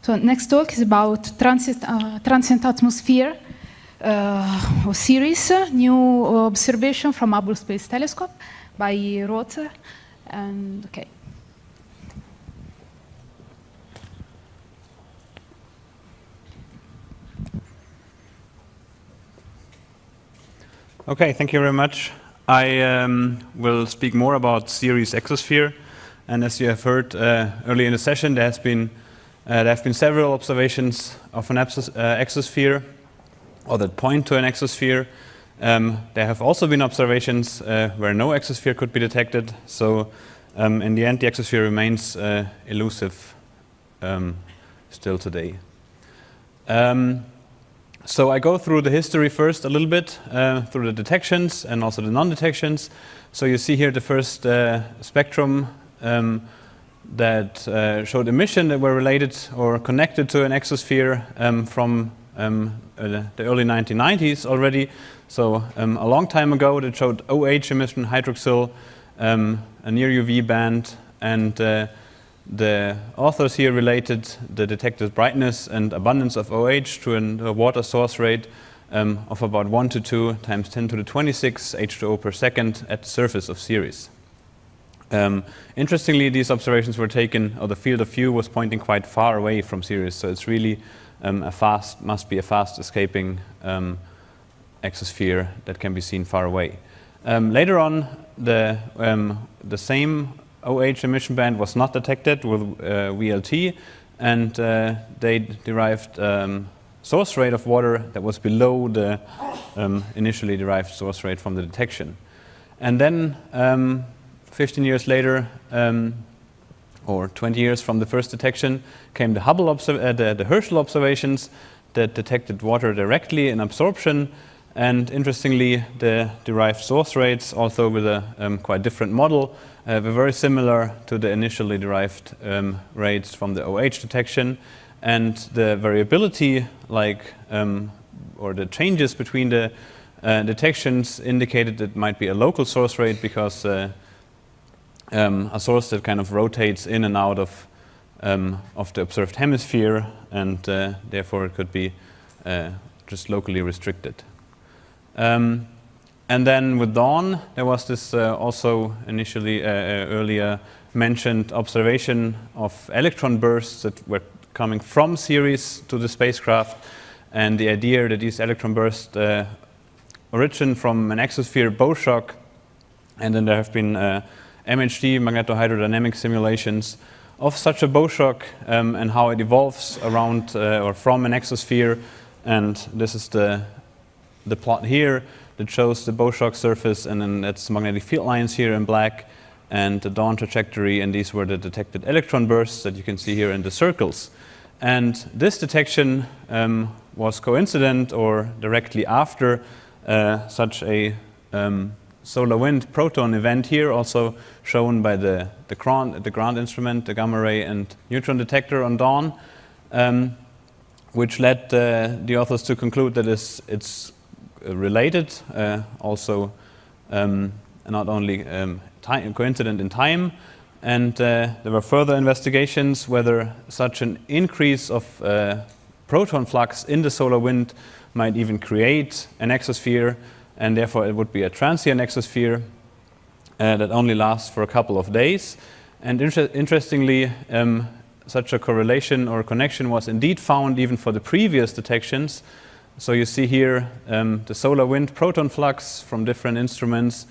So next talk is about transient atmosphere of Ceres, new observation from Hubble Space Telescope by Roth. And okay. Okay, thank you very much. I will speak more about Ceres exosphere, and as you have heard earlier in the session, there have been several observations of an exosphere, or that point to an exosphere. There have also been observations where no exosphere could be detected. So in the end, the exosphere remains elusive still today. So I go through the history first a little bit, through the detections and also the non-detections. So you see here the first spectrum that showed emission that were related or connected to an exosphere from the early 1990s already. So a long time ago that showed OH emission, hydroxyl, a near UV band, and the authors here related the detected brightness and abundance of OH to a water source rate of about 1 to 2 times 10 to the 26 H2O per second at the surface of Ceres. Interestingly, these observations were taken, or the field of view was pointing quite far away from Ceres, so it's really must be a fast escaping exosphere that can be seen far away. Later on, the same OH emission band was not detected with VLT, and they derived source rate of water that was below the initially derived source rate from the detection. And then 15 years later, or 20 years from the first detection, came the the Herschel observations that detected water directly in absorption. And interestingly, the derived source rates, also with a quite different model, were very similar to the initially derived rates from the OH detection. And the variability, or the changes between the detections indicated that it might be a local source rate because a source that kind of rotates in and out of the observed hemisphere, and therefore it could be just locally restricted. And then with dawn, there was this also initially earlier mentioned observation of electron bursts that were coming from Ceres to the spacecraft, and the idea that these electron bursts origin from an exosphere bow shock, and then there have been MHD, magnetohydrodynamic simulations of such a bow shock and how it evolves around or from an exosphere, and this is the plot here that shows the bow shock surface, and then that's magnetic field lines here in black, and the dawn trajectory, and these were the detected electron bursts that you can see here in the circles. And this detection was coincident or directly after such a solar wind proton event here, also shown by the ground instrument, the gamma ray and neutron detector on dawn, which led the authors to conclude that it's related, also not only coincident in time, and there were further investigations whether such an increase of proton flux in the solar wind might even create an exosphere, and therefore it would be a transient exosphere that only lasts for a couple of days. And interestingly, such a correlation or connection was indeed found even for the previous detections. So you see here the solar wind proton flux from different instruments,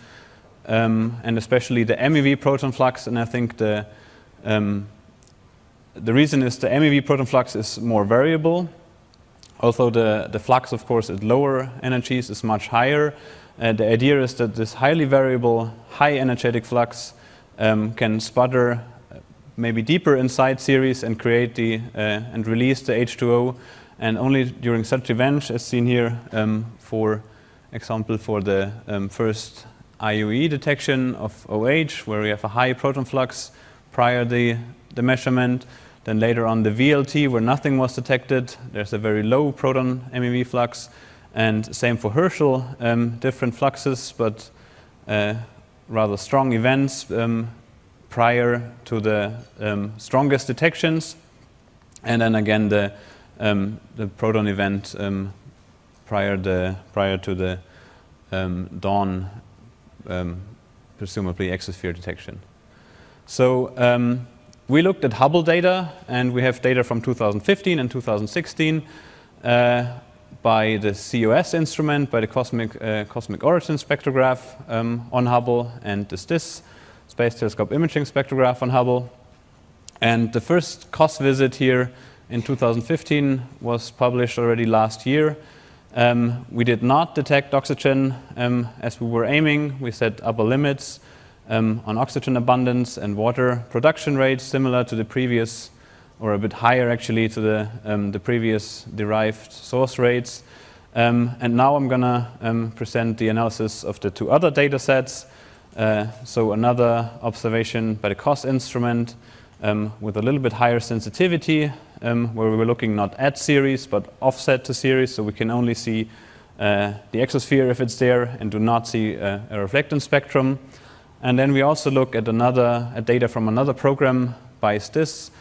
and especially the MEV proton flux. And I think the reason is the MEV proton flux is more variable, although the flux, of course, at lower energies is much higher. The idea is that this highly variable, high energetic flux can sputter maybe deeper inside Ceres and create and release the H2O. And only during such events, as seen here, for example, for the first IUE detection of OH, where we have a high proton flux prior the measurement, then later on the VLT, where nothing was detected, there's a very low proton MEV flux, and same for Herschel, different fluxes, but rather strong events prior to the strongest detections. And then again the proton event prior to the dawn, presumably exosphere detection. So we looked at Hubble data, and we have data from 2015 and 2016 by the COS instrument, by the cosmic origin spectrograph on Hubble, and the STIS, Space Telescope Imaging Spectrograph on Hubble. And the first COS visit here in 2015 was published already last year. We did not detect oxygen as we were aiming. We set upper limits on oxygen abundance and water production rates, similar to the previous, or a bit higher actually, to the previous derived source rates. And now I'm going to present the analysis of the two other data sets. So another observation by the COS instrument with a little bit higher sensitivity, where we were looking not at Ceres but offset to Ceres, so we can only see the exosphere if it's there and do not see a reflectance spectrum. And then we also look at data from another program by STIS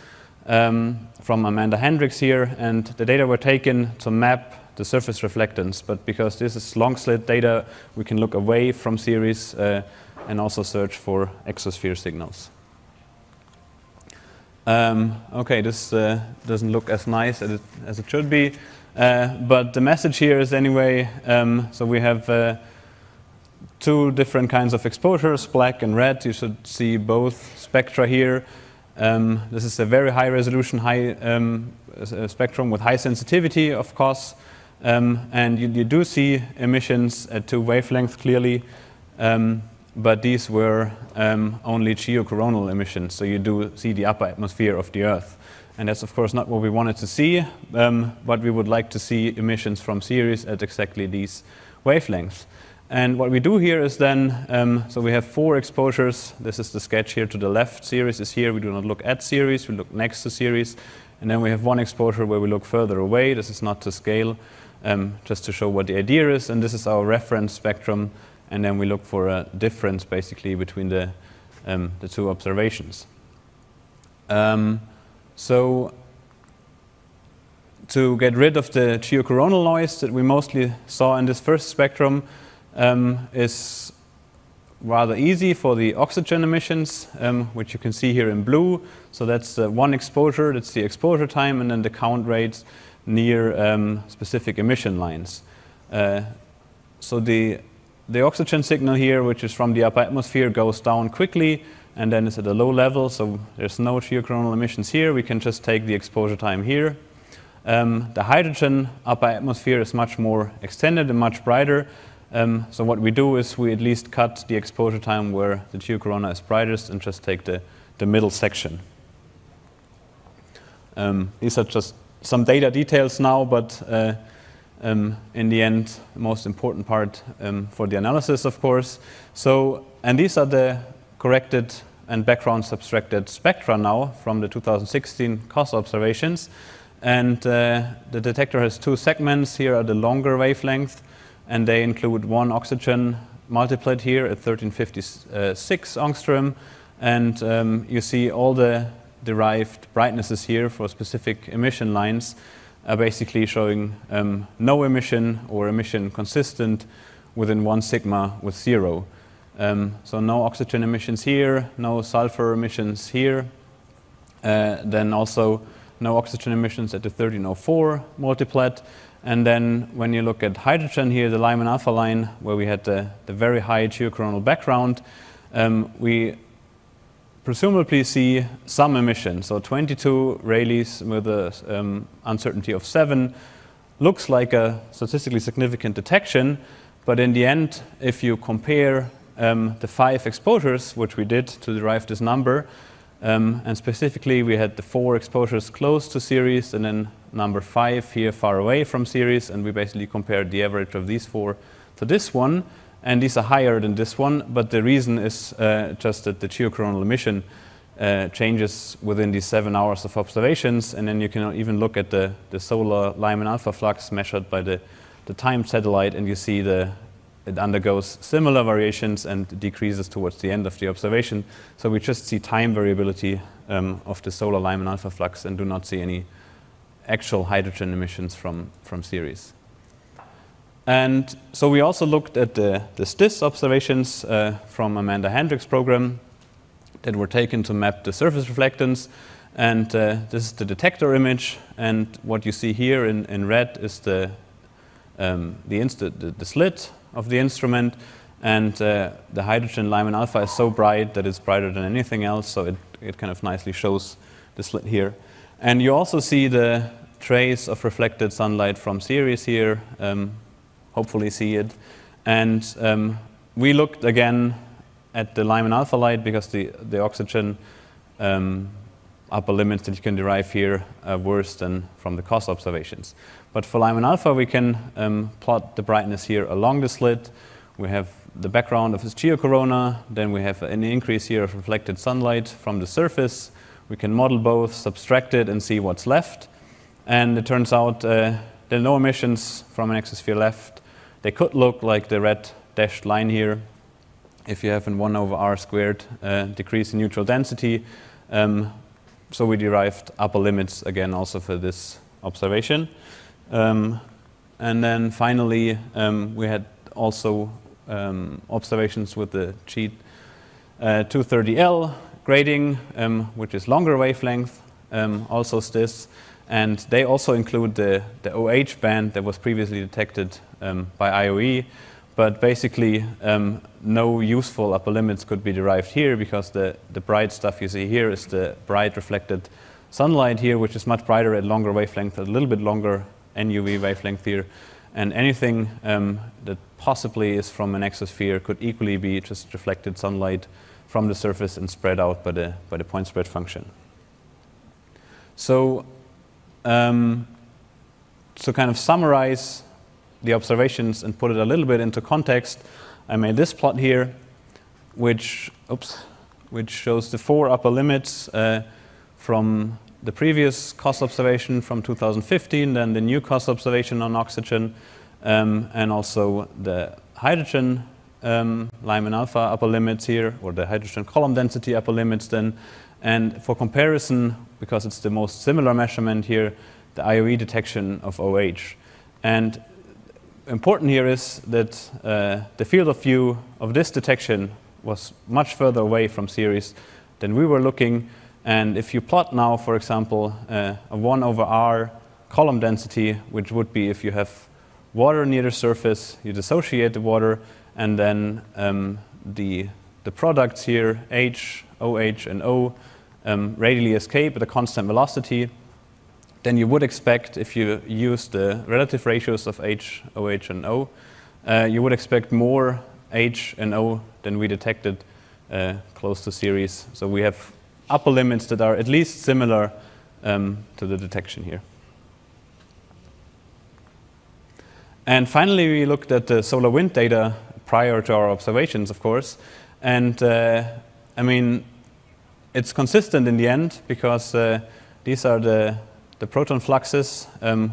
from Amanda Hendricks here, and the data were taken to map the surface reflectance, but because this is long slit data, we can look away from Ceres and also search for exosphere signals. Okay, this doesn't look as nice as it should be, but the message here is anyway, so we have two different kinds of exposures, black and red. You should see both spectra here. This is a very high resolution, high spectrum with high sensitivity, of course, and you do see emissions at two wavelengths clearly. But these were only geocoronal emissions, so you do see the upper atmosphere of the Earth. And that's, of course, not what we wanted to see, but we would like to see emissions from Ceres at exactly these wavelengths. And what we do here is then, so we have 4 exposures. This is the sketch here to the left. Ceres is here. We do not look at Ceres. We look next to Ceres. And then we have 1 exposure where we look further away. This is not to scale, just to show what the idea is. And this is our reference spectrum. And then we look for a difference, basically, between the two observations. So to get rid of the geocoronal noise that we mostly saw in this first spectrum is rather easy for the oxygen emissions, which you can see here in blue. So that's 1 exposure, that's the exposure time, and then the count rates near specific emission lines. So the oxygen signal here, which is from the upper atmosphere, goes down quickly, and then it's at a low level, so there's no geocoronal emissions here. We can just take the exposure time here. The hydrogen upper atmosphere is much more extended and much brighter. So what we do is we at least cut the exposure time where the geocorona is brightest and just take the middle section. These are just some data details now, but in the end, the most important part for the analysis, of course. So, and these are the corrected and background subtracted spectra now from the 2016 COS observations. And the detector has 2 segments. Here are the longer wavelength, and they include 1 oxygen multiplet here at 1356 angstrom. And you see all the derived brightnesses here for specific emission lines are basically showing no emission or emission consistent within 1 sigma with 0. So no oxygen emissions here, no sulfur emissions here, then also no oxygen emissions at the 1304 multiplet. And then when you look at hydrogen here, the Lyman alpha line, where we had the very high geocoronal background, we presumably see some emission. So 22 Rayleighs with an uncertainty of 7 looks like a statistically significant detection, but in the end, if you compare the 5 exposures, which we did to derive this number, and specifically we had the 4 exposures close to Ceres and then number 5 here far away from Ceres, and we basically compared the average of these 4 to this one. And these are higher than this one, but the reason is just that the geocoronal emission changes within these 7 hours of observations, and then you can even look at the solar Lyman alpha flux measured by the timed satellite, and you see it undergoes similar variations and decreases towards the end of the observation. So we just see time variability of the solar Lyman alpha flux and do not see any actual hydrogen emissions from Ceres. And so we also looked at the STIS observations from Amanda Hendrick's program that were taken to map the surface reflectance. And this is the detector image. And what you see here in red is the slit of the instrument. And the hydrogen Lyman alpha is so bright that it's brighter than anything else. So it kind of nicely shows the slit here. And you also see the trace of reflected sunlight from Ceres here. Hopefully see it. And we looked again at the Lyman alpha light because the oxygen upper limits that you can derive here are worse than from the COS observations. But for Lyman alpha, we can plot the brightness here along the slit. We have the background of this geocorona. Then we have an increase here of reflected sunlight from the surface. We can model both, subtract it, and see what's left. And it turns out there are no emissions from an exosphere left. They could look like the red dashed line here if you have an 1 over r squared decrease in neutral density. So we derived upper limits again also for this observation. And then finally, we had also observations with the GEAT 230L grading, which is longer wavelength, also STIS. And they also include the OH band that was previously detected by IOE. But basically, no useful upper limits could be derived here because the bright stuff you see here is the bright reflected sunlight here, which is much brighter at longer wavelength, a little bit longer NUV wavelength here. And anything that possibly is from an exosphere could equally be just reflected sunlight from the surface and spread out by the point spread function. So, to kind of summarize the observations and put it a little bit into context, I made this plot here, which shows the 4 upper limits from the previous COS observation from 2015, then the new COS observation on oxygen, and also the hydrogen Lyman alpha upper limits here, or the hydrogen column density upper limits then. And for comparison, because it's the most similar measurement here, the IOE detection of OH. And important here is that the field of view of this detection was much further away from Ceres than we were looking. And if you plot now, for example, a 1 over r column density, which would be if you have water near the surface, you dissociate the water, and then the products here, H, OH, and O, radially escape at a constant velocity, then you would expect, if you use the relative ratios of H, OH, and O, you would expect more H and O than we detected close to Ceres. So we have upper limits that are at least similar to the detection here. And finally, we looked at the solar wind data prior to our observations, of course. And I mean, it's consistent in the end because these are the proton fluxes,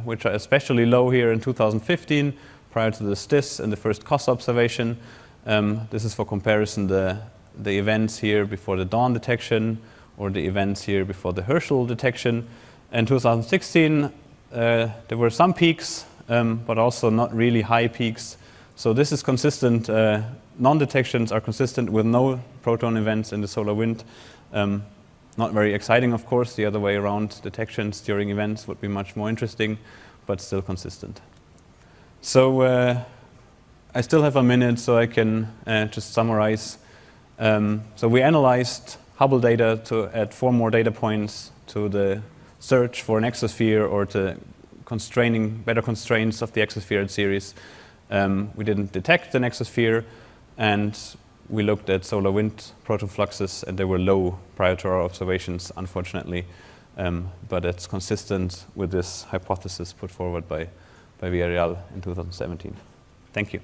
which are especially low here in 2015, prior to the STIS and the first COS observation. This is for comparison the events here before the dawn detection, or the events here before the Herschel detection. In 2016, there were some peaks, but also not really high peaks. So this is consistent. Non-detections are consistent with no proton events in the solar wind. Not very exciting, of course. The other way around, detections during events would be much more interesting, but still consistent. So I still have a minute, so I can just summarize. So we analyzed Hubble data to add 4 more data points to the search for an exosphere or to constraining better constraints of the exosphere at Ceres. We didn't detect an exosphere, and we looked at solar wind proton fluxes, and they were low prior to our observations, unfortunately. But it's consistent with this hypothesis put forward by Villarreal in 2017. Thank you.